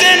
3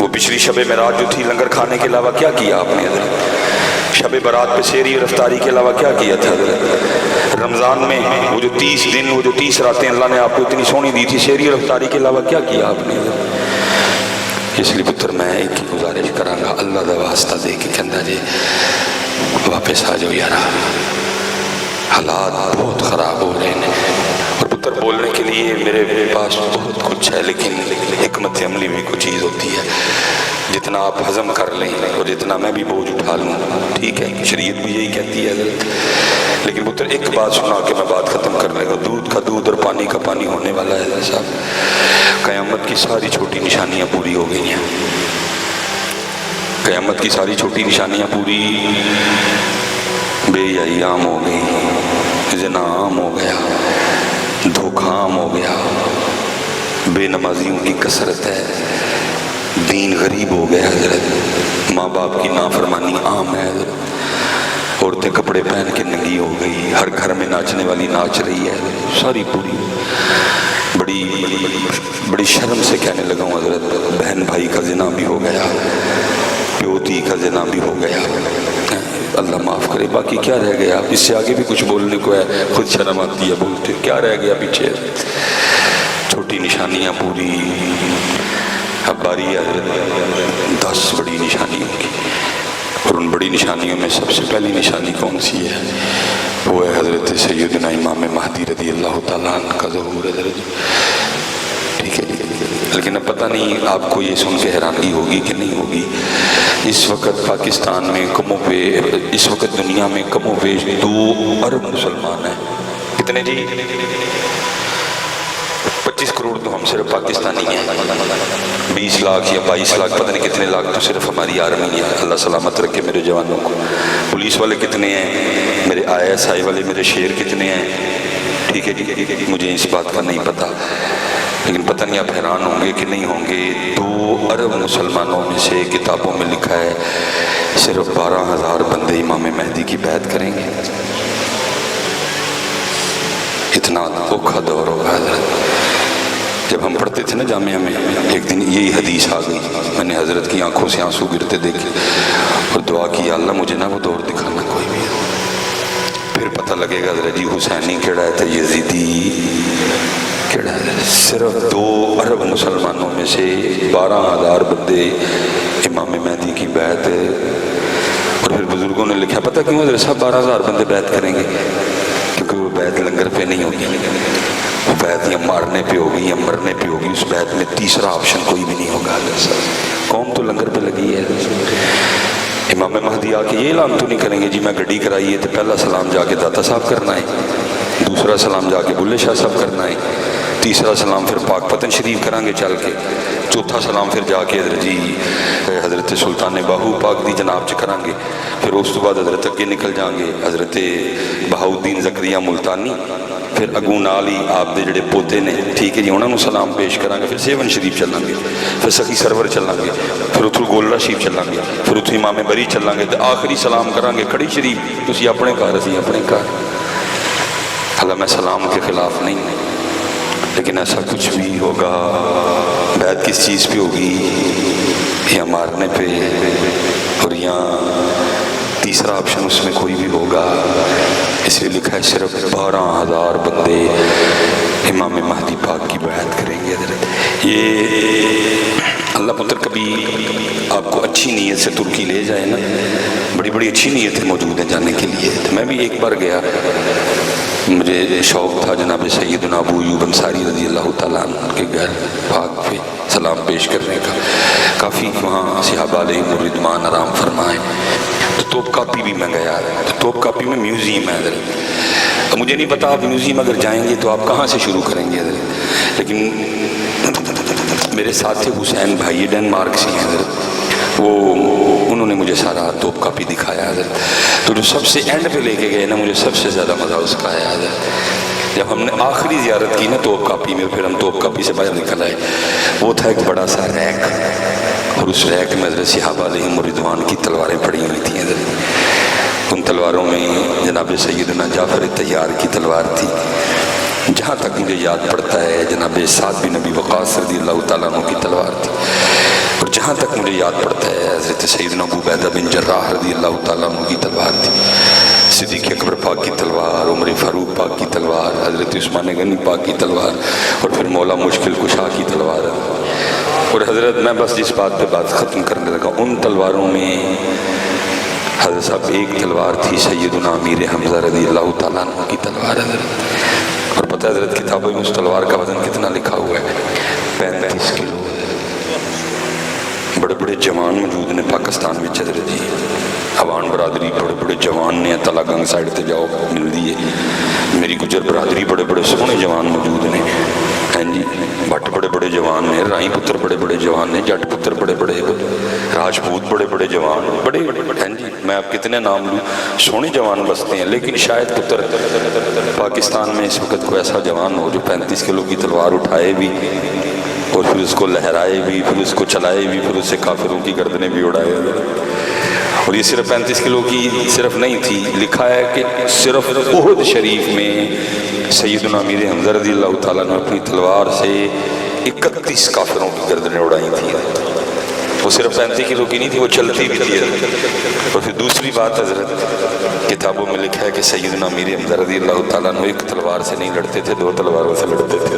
وہ پچھلی شب معراج جو تھی لنگر کھانے کے علاوہ کیا کیا آپ نے حضرت؟ شب برات پہ سیری اور افطاری کے علاوہ کیا کیا تھا حضرت؟ رمضان میں وہ جو 30 دن وہ جو 30 راتیں اللہ نے آپ کو اتنی سونی دی تھی، سیری اور افطاری کے علاوہ کیا کیا آپ نے حضرت؟ اس لیے پتر میں ایک ہی گزارش کراں گا، اللہ دا واسطہ دے کے کہندا جی واپس آ جاؤ یارا، حالات بہت خراب ہو رہے ہیں۔ اور پتر بولنے کے لیے میرے پاس بہت کچھ ہے، لیکن حکمت عملی بھی کچھ چیز ہوتی ہے، جتنا آپ ہضم کر لیں اور جتنا میں بھی بوجھ اٹھا لوں، ٹھیک ہے، شریعت بھی یہی کہتی ہے حضرت۔ لیکن پتر ایک بات سنا کے میں بات ختم کرنے کا، دودھ کا دودھ اور پانی کا پانی ہونے والا ہے حضرت صاحب۔ قیامت کی ساری چھوٹی نشانیاں پوری ہو گئی ہیں، قیامت کی ساری چھوٹی نشانیاں پوری، بے حیائی عام ہو گئی، زنا عام ہو گیا، دھوکہ عام ہو گیا، بے نمازیوں کی کثرت ہے، دین غریب ہو گیا حضرت، ماں باپ کی نافرمانی عام ہے حضرت، عورتیں کپڑے پہن کے ننگی ہو گئی، ہر گھر میں ناچنے والی ناچ رہی ہے، ساری پوری۔ بڑی شرم سے کہنے لگا ہوں حضرت، بہن بھائی کا زنا بھی ہو گیا، پیوتی کا زنا بھی ہو گیا، اللہ معاف کرے۔ باقی کیا رہ گیا؟ اس سے آگے بھی کچھ بولنے کو ہے، خود شرم آتی ہے بولتے، کیا رہ گیا پیچھے؟ چھوٹی نشانیاں پوری، اب باری ہے حضرت 10 بڑی نشانیوں کی، اور ان بڑی نشانیوں میں سب سے پہلی نشانی کون سی ہے؟ وہ ہے حضرت سیدنا امام مہدی رضی اللہ تعالیٰ عنہ کا ظہور حضرت، ٹھیک ہے۔ لیکن اب پتہ نہیں آپ کو یہ سن کے حیرانگی ہوگی کہ نہیں ہوگی، اس وقت پاکستان میں اس وقت دنیا میں کم و بیش 2 ارب مسلمان ہیں۔ کتنے جی؟ 25 کروڑ تو ہم صرف پاکستانی ہیں، 20 لاکھ یا 22 لاکھ پتہ نہیں کتنے لاکھ تو صرف ہماری آرمی ہے، اللہ سلامت رکھے میرے جوانوں کو۔ پولیس والے کتنے ہیں، میرے ISI والے میرے شیر کتنے ہیں، ٹھیک ہے جی، مجھے اس بات کا نہیں پتہ، لیکن پتہ نہیں آپ حیران ہوں گے کہ نہیں ہوں گے، 2 ارب مسلمانوں میں سے کتابوں میں لکھا ہے صرف 12,000 بندے امام مہدی کی بیعت کریں گے۔ اتنا اوکھا دور ہوگا حضرت۔ جب ہم پڑھتے تھے نا جامعہ میں، ایک دن یہی حدیث آ گئی، میں نے حضرت کی آنکھوں سے آنسو گرتے دیکھے اور دعا کی، اللہ مجھے نہ وہ دور دکھانا کوئی بھی، پھر پتہ لگے گا حضرت جی حسینی کیڑا ہے تو یزیدی کیڑا ہے۔ صرف 2 ارب مسلمانوں میں سے 12,000 بندے امام مہدی کی بیعت، اور پھر بزرگوں نے لکھا، پتہ کیوں حضرت صاحب 12,000 بندے بیعت کریں گے؟ کیونکہ وہ بیعت لنگر پہ نہیں ہوگی، وہ بیعت یا مارنے پہ ہوگی یا مرنے پہ ہوگی، اس بیعت میں تیسرا آپشن کوئی بھی نہیں ہوگا حضرت صاحب۔ قوم تو لنگر پہ لگی ہے۔ امام مہدی آ کے یہ اعلان تو نہیں کریں گے جی میں گڈی کرائی ہے تو پہلا سلام جا کے داتا صاحب کرنا ہے، دوسرا سلام جا کے بلے شاہ صاحب کرنا ہے، تیسرا سلام پھر پاک پتن شریف کریں گے چل کے، چوتھا سلام پھر جا کے حضرت سلطان باہو پاک دی جناب چ کریں گے، پھر اس تو بعد حضرت اگے نکل جائیں گے حضرت بہاؤدین زکریا ملتانی، پھر اگوں نال ہی آپ دے جڑے پوتے نے، ٹھیک ہے جی، انہوں نے سلام پیش کریں گے، پھر سیون شریف چلیں گے، پھر سخی سرور چلیں گے، پھر اتھوں گولڑا شریف چلیں گے، پھر اتھوں امام بری چلیں گے، تو آخری سلام کریں گے کھڑی شریف، تسی اپنے گھر اسی اپنے گھر۔ حالانکہ میں سلام کے خلاف نہیں، لیکن ایسا کچھ بھی ہوگا، بیعت کس چیز پہ ہوگی، یا مارنے پہ، اور یا تیسرا آپشن اس میں کوئی بھی ہوگا۔ اس لیے لکھا ہے صرف 12,000 بندے امام مہدی پاک کی بیعت کریں گے حضرت۔ یہ اللہ پتر کبھی آپ کو اچھی نیت سے ترکی لے جائے نا، بڑی بڑی اچھی نیتیں موجود ہیں جانے کے لیے۔ تو میں بھی ایک بار گیا، مجھے شوق تھا جناب سیدنا ابو ایوب انصاری رضی اللہ تعالیٰ عنہ کے گھر پاک پہ سلام پیش کرنے کا، کافی وہاں صحابہ علیہم الرضوان آرام فرمائے۔ تو توپ کاپی بھی میں گیا، تو توپ کاپی میں میوزیم ہے حضرت۔ مجھے نہیں پتا آپ میوزیم اگر جائیں گے تو آپ کہاں سے شروع کریں گے حضرت، لیکن میرے ساتھ تھے حسین بھائی ڈنمارک سے ہیں حضرت، انہوں نے مجھے سارا توپ کاپی دکھایا حضرت۔ تو جو سب سے اینڈ پہ لے کے گئے نا، مجھے سب سے زیادہ مزہ اس کا آیا حضرت۔ جب ہم نے آخری زیارت کی نا توپ کاپی میں، پھر ہم توپ کاپی سے باہر نکل آئے، وہ تھا ایک بڑا سا ریک، اور اس ریک میں حضرت صحابہ علیہم الرضوان کی تلواریں پڑی ہوئی تھیں حضرت۔ ان تلواروں میں جناب سیدنا جعفر طیار کی تلوار تھی، جہاں تک مجھے یاد پڑتا ہے جناب سعد بن ابی وقاص رضی اللہ تعالیٰ عنہ کی تلوار تھی، اور جہاں تک مجھے یاد پڑتا ہے حضرت سیدنا ابو عبیدہ بن جراح رضی اللہ تعالیٰ عنہ کی تلوار تھی، صدیق اکبر پاک کی تلوار، عمر فاروق پاک کی تلوار، حضرت عثمان غنی پاک کی تلوار، اور پھر مولا مشکل کشا کی تلوار. اور حضرت میں بس جس بات پہ بات ختم کرنے لگا، ان تلواروں میں حضرت صاحب ایک تلوار تھی سیدنا امیر حمزہ رضی اللہ تعالیٰ عنہ کی تلوار حضرت. اور پتہ حضرت کتابوں میں اس تلوار کا وزن کتنا لکھا ہوا ہے؟ 35 کلو. بڑے بڑے جوان موجود نے پاکستان میں حضرت جی، عوان برادری بڑے بڑے جوان نے، تلا گنگ سائڈ تے جاؤ مل دیئے، میری گجر برادری بڑے بڑے سونے جوان موجود نے ہیں جی، بٹ بڑے بڑے جوان نے، رائی پتر بڑے بڑے جوان نے، جٹ پتر بڑے بڑے، راجپوت بڑے بڑے جوان بڑے ہیں جی. میں آپ کتنے نام لوں، سونے جوان بستے ہیں. لیکن شاید پتر پاکستان میں اس وقت کوئی ایسا جوان ہو جو 35 کلو کی تلوار اٹھائے بھی اور پھر اس کو لہرائے بھی، پھر اس کو چلائے بھی، پھر اس سے کافروں کی گردنیں بھی اڑائے. اور یہ صرف 35 کلو کی صرف نہیں تھی، لکھا ہے کہ صرف احد شریف میں سیدنا امیر حمزہ رضی اللہ تعالیٰ نے اپنی تلوار سے 31 کافروں کی گردنیں اڑائی تھیں. وہ صرف 35 کلو کی نہیں تھی، وہ چلتی بھی تھی. اور پھر دوسری بات حضرت کتابوں میں لکھا ہے کہ سیدنا امیر حمزہ رضی اللہ تعالیٰ نے ایک تلوار سے نہیں لڑتے تھے، 2 تلواروں سے لڑتے تھے.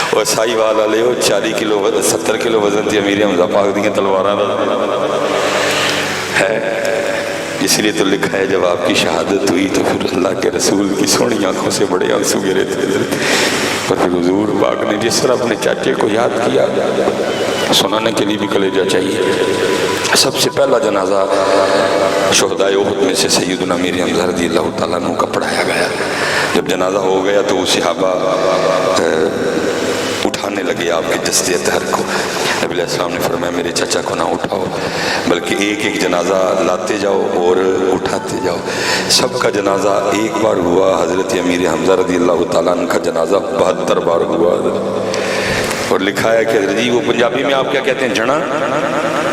اور سائی والا لے 40 کلو 70 کلو وزن تھی امیر حمزہ پاک دی تلواراں ہے. اس لیے تو لکھا ہے جب آپ کی شہادت ہوئی تو پھر اللہ کے رسول کی سونی آنکھوں سے بڑے آنسو گرے تھے. اور پھر حضور پاک نے جس طرح اپنے چاچے کو یاد کیا، سنانے کے لیے بھی کلیجہ چاہیے. سب سے پہلا جنازہ شہدائے احد میں سے سیدنا امیر حمزہ رضی اللہ تعالیٰ عنہ کا پڑھایا گیا. جب جنازہ ہو گیا تو وہ صحابہ اٹھانے لگے آپ کے جسد اطہر کو. نبی علیہ السلام نے فرمایا میرے چچا کو نہ اٹھاؤ، بلکہ ایک ایک جنازہ لاتے جاؤ اور اٹھاتے جاؤ. سب کا جنازہ ایک بار ہوا، حضرت امیر حمزہ رضی اللہ تعالیٰ عنہ کا جنازہ 72 بار ہوا. اور لکھا ہے کہ حضرت جی، وہ پنجابی میں آپ کیا کہتے ہیں، جڑا،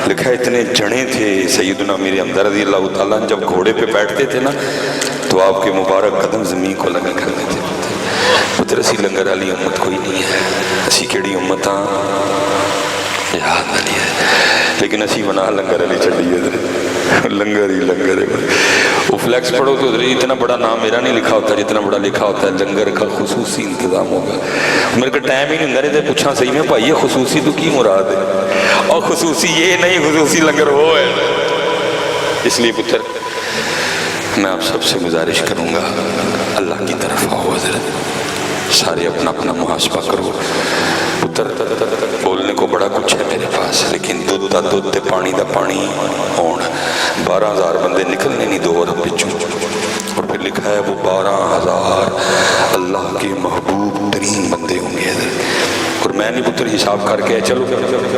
لکھا ہے اتنے جڑے تھے سیدنا امیر حمزہ رضی اللہ تعالیٰ عنہ، جب گھوڑے پہ بیٹھتے تھے نا تو آپ کے مبارک قدم زمین کو لگا کرتے تھے. پتر اسی لنگر والی امت کوئی نہیں ہے، اسی کیڑی امت ہاں یاد والی ہے، لیکن اسی بنا لنگر والی چلی ہے. لنگر ہی لنگر ہے. وہ فلیکس پڑھو تو اتنا بڑا نام میرا نہیں لکھا ہوتا جتنا بڑا لکھا ہوتا ہے لنگر کا خصوصی انتظام ہوگا. میرے کو ٹائم ہی نہیں ہوں گا پوچھا صحیح میں بھائی یہ خصوصی تو کی مراد ہے، اور خصوصی یہ نہیں، خصوصی لنگر وہ ہے. اس لیے پتر میں آپ سب سے گزارش کروں گا، اللہ کی طرف آؤ. حضرت سارے اپنا اپنا محاسبہ کرو. پتر بولنے کو بڑا کچھ ہے میرے پاس، لیکن دودھ دا دودھ تے پانی دا پانی ہون. 12,000 بندے نکلنے نہیں 2 ارب بچوں. اور پھر لکھا ہے وہ 12,000 اللہ کے محبوب ترین بندے ہوں گے. اور میں نہیں پتر حساب کر کے چلو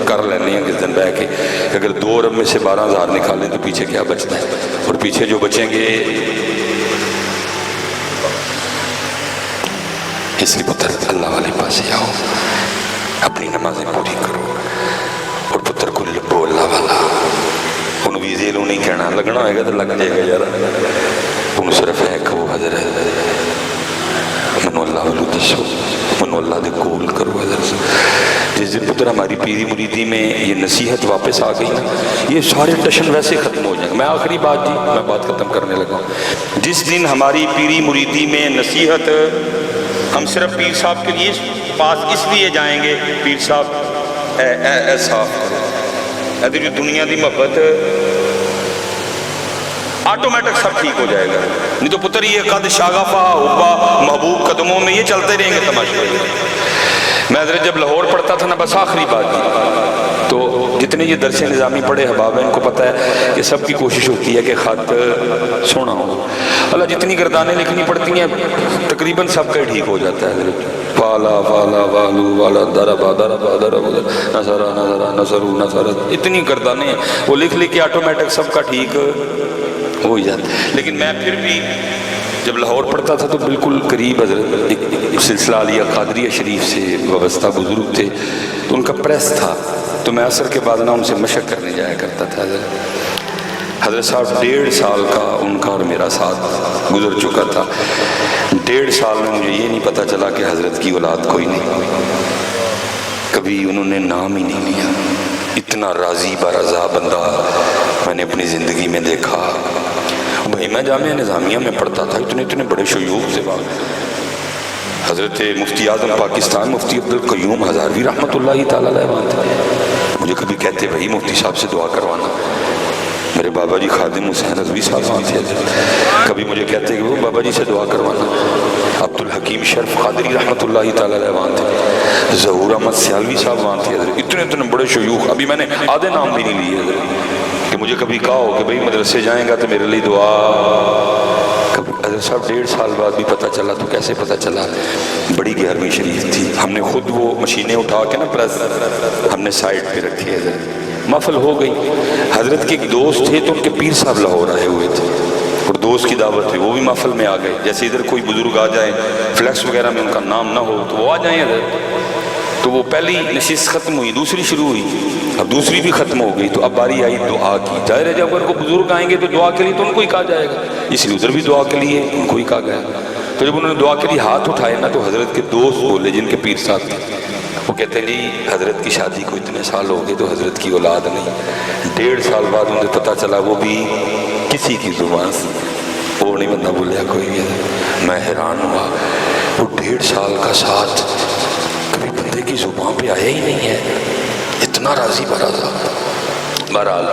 کر لینے ہیں کس دن بہ کے، اگر 2 ارب میں سے 12,000 نکالیں تو پیچھے کیا بچتا ہے؟ اور پیچھے جو بچیں گے، اس لیے پتر اللہ والے پاس آؤ، اپنی نمازیں پوری کرو. اور پتر کو لبو اللہ والا، انہوں ویزے لوں نہیں کہنا، لگنا ہوئے گا تو لگ جائے گا یار. انہوں صرف ہے کہ وہ حضرت منو اللہ والو دسو، منو اللہ دے کول کرو. حضرت جس دن پتر ہماری پیری مریدی میں یہ نصیحت واپس آ گئی نا، یہ سارے ٹشن ویسے ختم ہو جائیں گے. میں آخری بات جی، میں بات ختم کرنے لگا ہوں. جس دن ہماری پیری مریدی میں نصیحت، ہم صرف پیر صاحب کے لیے پاس اس لیے جائیں گے، پیر صاحب اے صاحب ادھر جو دنیا دی محبت آٹومیٹک سب ٹھیک ہو جائے گا. نہیں تو پتر یہ قد شاغفہ حبہ محبوب قدموں میں یہ چلتے رہیں گے تماشے. میں حضرت جب لاہور پڑھتا تھا نا، بس آخری بات کی، تو جتنے یہ درس نظامی پڑھے احباب ہیں ان کو پتہ ہے کہ سب کی کوشش ہوتی ہے کہ خط سونا ہو. اللہ جتنی گردانیں لکھنی پڑتی ہیں تقریباً سب کا ٹھیک ہو جاتا ہے. حضرت فالا فالا والو والا دربا دربا دربا نصرا نصرا نصرو نصرت، اتنی گردانیں ہیں وہ لکھ لکھ کے آٹومیٹک سب کا ٹھیک ہو جاتا. لیکن میں پھر بھی جب لاہور پڑھتا تھا تو بالکل قریب حضرت ایک سلسلہ علیہ قادریہ شریف سے وابستہ بزرگ تھے، تو ان کا پریس تھا، تو میں عصر کے بعد نہ ان سے مشق کرنے جایا کرتا تھا. حضرت صاحب 1.5 سال کا ان کا اور میرا ساتھ گزر چکا تھا. 1.5 سال میں مجھے یہ نہیں پتا چلا کہ حضرت کی اولاد کوئی نہیں، کبھی انہوں نے نام ہی نہیں لیا. اتنا راضی برضا بندہ میں نے اپنی زندگی میں دیکھا. بھائی میں جامعہ نظامیہ میں پڑھتا تھا، اتنے بڑے شیوخ سے حضرت مفتی اعظم پاکستان مفتی عبدالقیوم ہزاروی رحمۃ اللہ تعالی علیہ مجھے کبھی کہتے بھائی مفتی صاحب سے دعا کروانا. میرے بابا جی خادم حسین رضوی صاحب وہاں تھے. کبھی مجھے کہتے کہ وہ بابا جی سے دعا کروانا. عبدالحکیم شرف قادری رحمۃ اللہ تعالی علیہ وہاں تھے. ظہور احمد سیالوی صاحب وہاں تھے. اتنے بڑے شیوخ، ابھی میں نے آدھے نام بھی نہیں لیے کہ مجھے کبھی کہا ہو کہ بھئی مدرسے جائیں گا تو میرے لیے دعا. کبھی حضرت صاحب 1.5 سال بعد بھی پتہ چلا تو کیسے پتہ چلا؟ بڑی 11ویں شریف تھی. ہم نے خود وہ مشینیں اٹھا کے نا پریس ہم نے سائڈ پہ رکھی. حضرت محفل ہو گئی. حضرت کے ایک دوست تھے تو ان کے پیر صاحب لاہور آئے ہوئے تھے اور دوست کی دعوت تھی، وہ بھی محفل میں آ گئے. جیسے ادھر کوئی بزرگ آ جائے فلیکس وغیرہ میں ان کا نام نہ ہو تو وہ آ جائیں حضرت. تو وہ پہلی نشست ختم ہوئی، دوسری شروع ہوئی، اب دوسری بھی ختم ہو گئی. تو اب باری آئی دعا کی. ظاہر ہے جب اگر کو بزرگ آئیں گے تو دعا کے لیے تو ان کو ہی کہا جائے گا، اس لیے ادھر بھی دعا کے لیے ان کو ہی کہا گیا. تو جب انہوں نے دعا کے لیے ہاتھ اٹھائے نا تو حضرت کے دوست بولے جن کے پیر صاحب تھے، وہ کہتے ہیں جی حضرت کی شادی کو اتنے سال ہو گئے تو حضرت کی اولاد نہیں. 1.5 سال بعد انہیں پتہ چلا وہ بھی کسی کی زبان سے، وہ نہیں بندہ بولیا کوئی بھی. میں حیران ہوا، وہ 1.5 سال کا ساتھ کبھی بندے کی زبان پہ آیا ہی نہیں ہے. اتنا راضی برضا. بہرحال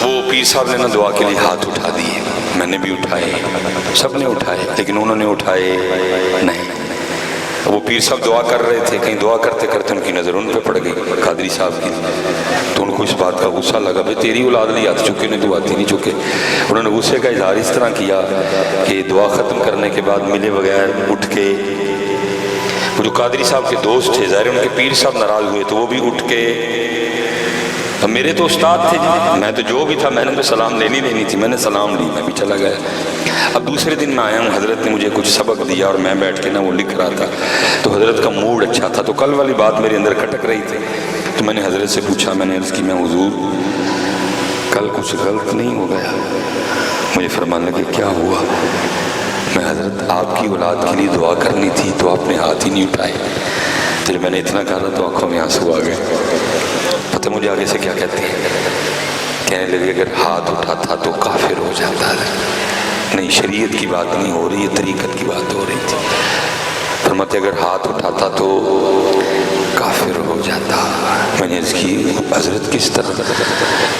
وہ پیر صاحب نے نا دعا کے لیے ہاتھ اٹھا دیے. میں نے بھی اٹھائے، سب نے اٹھائے، لیکن انہوں نے اٹھائے نہیں. وہ پیر صاحب دعا کر رہے تھے، کہیں دعا کرتے کرتے ان کی نظر ان پہ پڑ گئی قادری صاحب کی. تو ان کو اس بات کا غصہ لگا بھئی تیری اولاد نہیں آتی چکے نے تو آتی نہیں چکے. انہوں نے غصے کا اظہار اس طرح کیا کہ دعا ختم کرنے کے بعد ملے بغیر اٹھ کے، وہ جو قادری صاحب کے دوست تھے ظاہر ان کے پیر صاحب ناراض ہوئے تو وہ بھی اٹھ کے، میرے تو استاد تھے جی، میں تو جو بھی تھا میں نے تو سلام لینی تھی، میں نے سلام لی، میں بھی چلا گیا. اب دوسرے دن میں آیا ہوں، حضرت نے مجھے کچھ سبق دیا اور میں بیٹھ کے نا وہ لکھ رہا تھا تو حضرت کا موڈ اچھا تھا. تو کل والی بات میرے اندر کھٹک رہی تھی تو میں نے حضرت سے پوچھا، میں نے عرض کی میں حضور کل کچھ غلط نہیں ہو گیا؟ مجھے فرمانے لگے کیا ہوا؟ میں حضرت آپ کی اولاد کے لیے دعا کرنی تھی تو آپ نے ہاتھ ہی نہیں اٹھائے. پھر میں نے اتنا کہا تو آنکھوں میں آنسو آ گئے. پتہ مجھے آگے سے کیا کہتے ہیں؟ کہنے لگے اگر ہاتھ اٹھاتا تو کافر ہو جاتا ہے. نہیں، شریعت کی بات نہیں ہو رہی ہے، طریقت کی بات ہو رہی تھی. فرماتے اگر ہاتھ اٹھاتا تو کافر ہو جاتا. میں نے اس کی حضرت کس طرح؟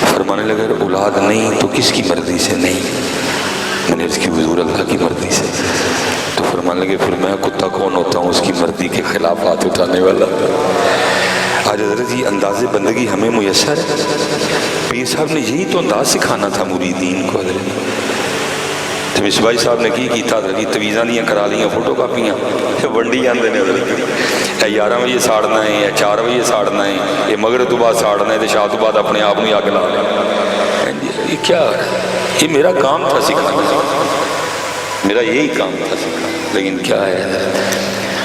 فرمانے لگے اگر اولاد نہیں تو کس کی مرضی سے نہیں؟ میں نے اس کی حضور اللہ کی مرضی سے. تو فرمانے لگے پھر میں کتا کون ہوتا ہوں اس کی مرضی کے خلاف ہاتھ اٹھانے والا؟ آج حضرت یہ انداز بندگی ہمیں میسر ہے. پیر صاحب نے یہی تو انداز سکھانا تھا مریدین کو. حضرت تو مصباحی صاحب نے کی تھا تویزاں دیاں کرا لیاں فوٹو کاپیاں ونڈی آندے نے حضرت 11 بجے ساڑنا ہے یا 4 بجے ساڑنا ہے، یہ مغرب تو بعد ساڑنا ہے تو شاہ تو بعد اپنے آپ میں آگ لا لیں. یہ کیا ہے؟ یہ میرا کام تھا سکھانا، میرا یہی کام تھا سکھانا. لیکن کیا ہے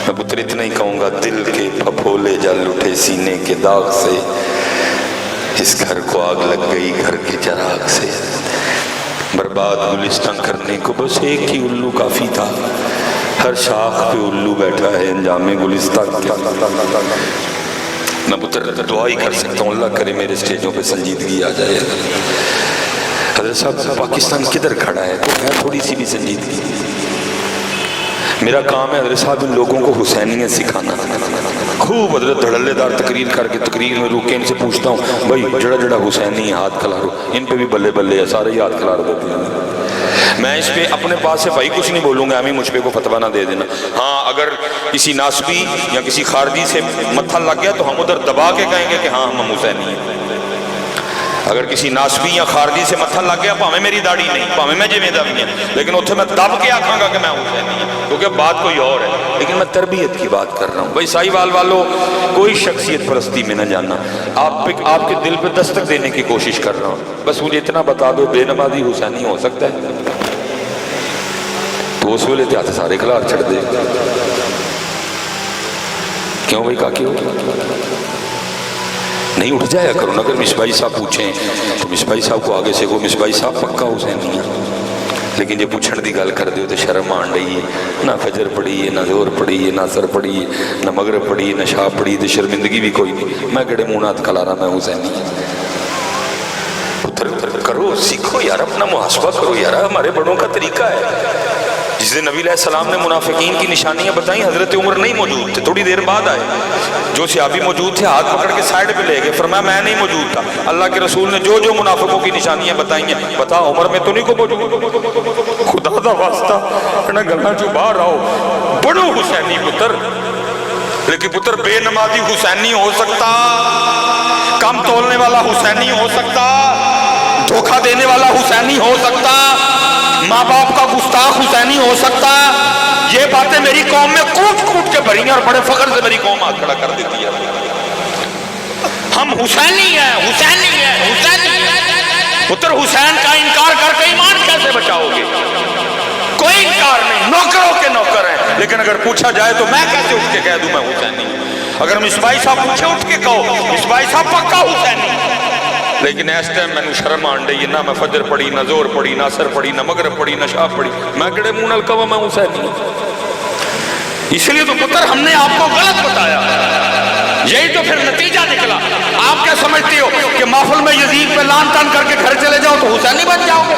میں پتر اتنا ہی کہوں گا، دل کے پھپھولے جل اٹھے سینے کے داغ سے، اس گھر کو آگ لگ گئی گھر کے چراغ سے. برباد گلستان کرنے کو بس ایک ہی الو کافی تھا، ہر شاخ پہ الو بیٹھا ہے انجام گلستان کیا. میں پتر دعا ہی کر سکتا ہوں اللہ کرے میرے سٹیجوں پہ سنجیدگی آ جائے. حضرت صاحب پاکستان کدھر کھڑا ہے تو ہے تھوڑی سی بھی سنجیدگی. میرا کام ہے حضرت صاحب ان لوگوں کو حسینیت سکھانا. خوب حضرت دھڑلے دار تقریر کر کے تقریر میں روک کے ان سے پوچھتا ہوں بھائی جڑا جڑا حسینی ہے ہاتھ کھلارو. ان پہ بھی بلے بلے ہے، سارے ہی ہاتھ کھلار دیتے ہیں. میں اس پہ اپنے پاس سے بھائی کچھ نہیں بولوں گا، ہمیں مجھ پہ کو فتویٰ نہ دے دینا. ہاں اگر کسی ناسبی یا کسی خارجی سے متھا لگ گیا تو ہم ادھر دبا کے کہیں گے کہ ہاں ہم حسینی ہیں. اگر کسی ناسبی یا خارجی سے متھا لگ گیا پاویں میری داڑھی نہیں، پاویں میں جویں دا بھی ہیں، لیکن اتھے میں دب کے آکھاں گا کہ میں حسینی ہوں، کیونکہ بات کوئی اور ہے. لیکن میں تربیت کی بات کر رہا ہوں. بھائی ساہیوال والوں کوئی شخصیت پرستی میں نہ جاننا، آپ کے دل پہ دستک دینے کی کوشش کر رہا ہوں. بس مجھے اتنا بتا دو بے نمازی حسینی ہو سکتا ہے؟ تو اس ویلے تے ہاتھ سارے کھلار چھڑ دے. کیوں بھائی کاکی ہو نہیں اٹھ جایا کرو نا. اگر مصباحی صاحب پوچھیں تو مصباحی صاحب کو آگے سے وہ مصباحی صاحب پکا حسینی ہے. لیکن جی پوچھنے کی گل کر دو تو شرم آن رہی ہے. نہ فجر پڑھی ہے، نہ زور پڑھی ہے، نہ اثر پڑھی ہے، نہ مغرب پڑھی ہے، نہ شاہ پڑھی، تو شرمندگی بھی کوئی نہیں. میں کہڑے منہ ہاتھ کھلا رہا، میں حسینی. پتر کرو، سیکھو یار، اپنا محاسبہ کرو یار. ہمارے بڑوں کا طریقہ ہے. جس دن نبی علیہ السلام نے منافقین کی نشانیاں بتائیں، حضرت عمر نہیں موجود تھے، تھوڑی دیر بعد آئے. جو صحابی موجود تھے ہاتھ پکڑ کے سائڈ پہ لے گئے، فرمایا میں نہیں موجود تھا. اللہ کے رسول نے جو جو منافقوں کی نشانیاں بتائی ہیں، بتا عمر میں تو نہیں کو موجود. خدا دا واسطہ انہاں گلاں چوں باہر آؤ. بڑو حسینی پتر، لیکن پتر بے نمازی حسینی ہو سکتا، کم تولنے والا حسینی ہو سکتا، دھوکہ دینے والا حسینی ہو سکتا، ماں باپ کا گستاخ حسینی ہو سکتا. یہ باتیں میری قوم میں کوٹ کوٹ کے بھری ہیں اور بڑے فخر سے میری قوم ہاتھ کھڑا کر دیتی ہے. ہم حسینی ہیں، حسینی ہیں، حسینی ہیں. پتر حسین کا انکار کر کے ایمان کیسے بچاؤ گے؟ کوئی انکار نہیں، نوکروں کے نوکر ہیں. لیکن اگر پوچھا جائے تو میں کیسے اٹھ کے کہہ دوں میں حسینی ہوں؟ اگر مصباحی صاحب پوچھے اٹھ کے کہو مصباحی صاحب پکا حسینی. لیکن اس ٹائم میں شرم آن رہی ہے. نہ میں فجر پڑھی، نہ زور پڑھی، نہ اثر پڑھی، نہ مغرب پڑھی، نہ شاہ پڑھی. میں کہڑے منہ نال کہواں میں حسینی ہوں؟ اس لیے تو پتر ہم نے آپ کو غلط بتایا. یہی تو پھر نتیجہ نکلا. آپ کیا سمجھتے ہو کہ محفل میں یزید پہ لان تان کر کے گھر چلے جاؤ تو حسینی بن جاؤ گے؟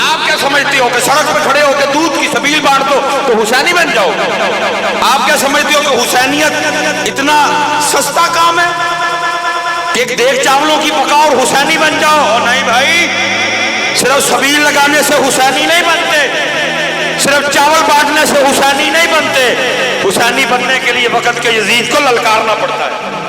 آپ کیا سمجھتے ہو کہ سڑک پہ کھڑے ہو کے دودھ کی سبیل بانٹ دو تو حسینی بن جاؤ گے؟ آپ کیا سمجھتے ہو کہ حسینیت اتنا سستا کام ہے کہ ایک دیگ چاولوں کی پکاؤ اور حسینی بن جاؤ؟ اور نہیں بھائی، صرف سبیل لگانے سے حسینی نہیں بنتے، صرف چاول بانٹنے سے حسینی نہیں بنتے. حسینی بننے کے لیے وقت کے یزید کو للکارنا پڑتا ہے.